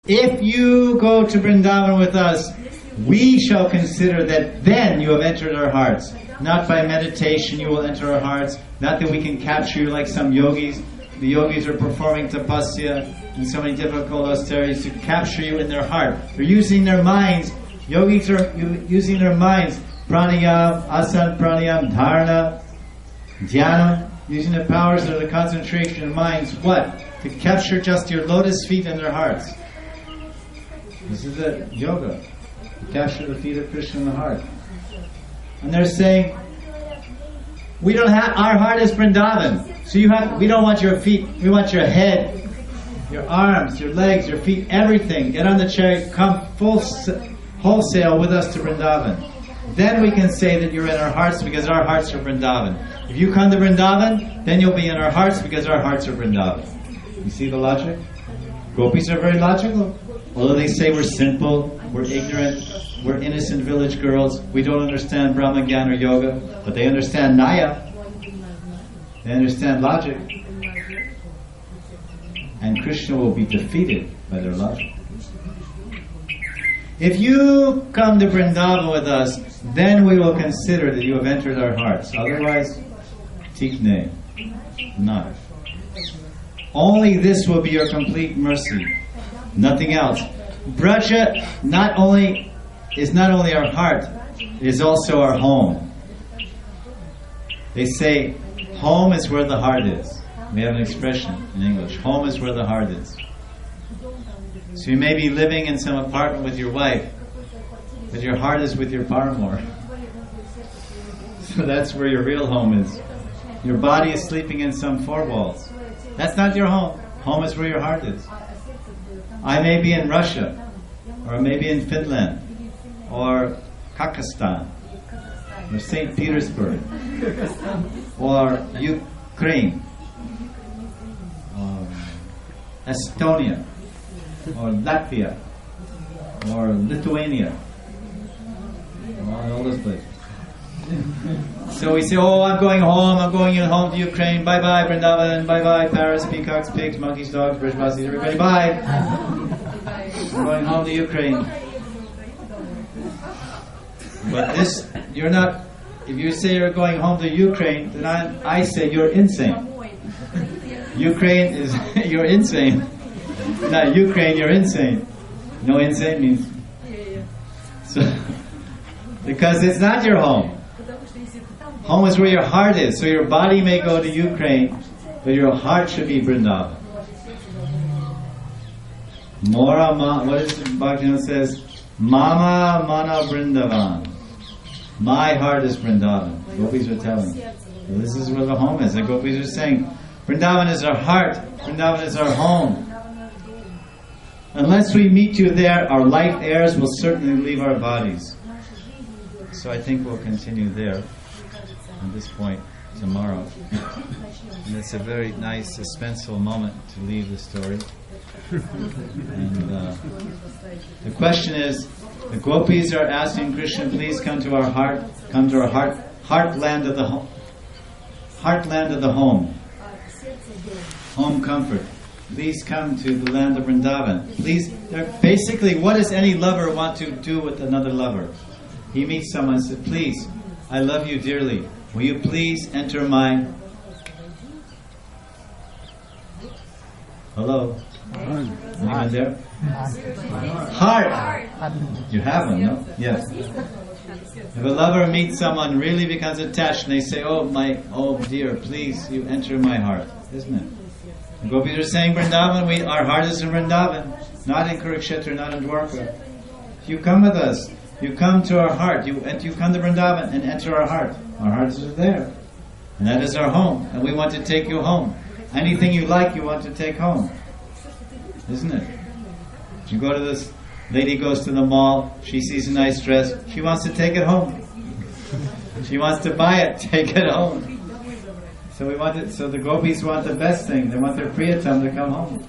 If you go to Vrindavan with us, we shall consider that then you have entered our hearts. Not by meditation you will enter our hearts, not that we can capture you like some yogis. The yogis are performing tapasya and so many difficult austerities to capture you in their heart. They're using their minds. Yogis are using their minds. Pranayam, asana, pranayam, dharana, dhyana, using the powers of the concentration of minds. What? To capture just your lotus feet in their hearts. This is the yoga. To capture the feet of Krishna in the heart. And they're saying, we don't have, our heart is Vrindavan. So we don't want your feet, we want your head, your arms, your legs, your feet, everything. Get on the chariot, come wholesale with us to Vrindavan. Then we can say that you're in our hearts because our hearts are Vrindavan. If you come to Vrindavan, then you'll be in our hearts because our hearts are Vrindavan. You see the logic? Gopis are very logical. Although they say we're simple, we're ignorant, we're innocent village girls, we don't understand Brahma Gyan or yoga, but they understand Naya. They understand logic. And Krishna will be defeated by their logic. If you come to Vrindavan with us, then we will consider that you have entered our hearts. Otherwise, tikne, not. Only this will be your complete mercy. Nothing else. Braja is not only our heart, it is also our home. They say, home is where the heart is. We have an expression in English. Home is where the heart is. So you may be living in some apartment with your wife, but your heart is with your paramour. So that's where your real home is. Your body is sleeping in some four walls. That's not your home. Home is where your heart is. I may be in Russia, or maybe in Finland, or Kazakhstan, or St. Petersburg, or Ukraine, or Estonia, or Latvia, or Lithuania, all those places. So we say, oh, I'm going home to Ukraine, bye-bye Vrindavan, bye-bye Paris, peacocks, pigs, monkeys, dogs, Brajvasis, everybody, bye! I'm going home to Ukraine. But this, you're not, if you say you're going home to Ukraine, then I say you're insane. Ukraine is, you're insane. Not Ukraine, you're insane. No, insane means... So, because it's not your home. Home is where your heart is. So your body may go to Ukraine, but your heart should be Vrindavan. What is Bhaktivinoda says? Mama mana Vrindavan. My heart is Vrindavan. Gopis are telling. So this is where the home is. The Gopis are saying, Vrindavan is our heart. Vrindavan is our home. Unless we meet you there, our life heirs will certainly leave our bodies. So I think we'll continue there at this point tomorrow. And it's a very nice suspenseful moment to leave the story. And the question is, the gopis are asking Krishna, please come to our heart, heartland of the home, home comfort. Please come to the land of Vrindavan. Please, basically, what does any lover want to do with another lover? He meets someone and says, please, I love you dearly. Will you please enter my... Hello? Anyone there? Heart! You have one, no? Yes. If a lover meets someone, really becomes attached, and they say, oh dear, please, you enter my heart. Isn't it? The gopis are saying, Vrindavan, our heart is in Vrindavan, not in Kurukshetra, not in Dwarka. If you come with us, you come to our heart, you come to Vrindavan and enter our heart. Our hearts are there. And that is our home. And we want to take you home. Anything you like, you want to take home. Isn't it? You go to this, lady goes to the mall, she sees a nice dress, she wants to take it home. She wants to buy it, take it home. So the gopis want the best thing. They want their Priyatam to come home.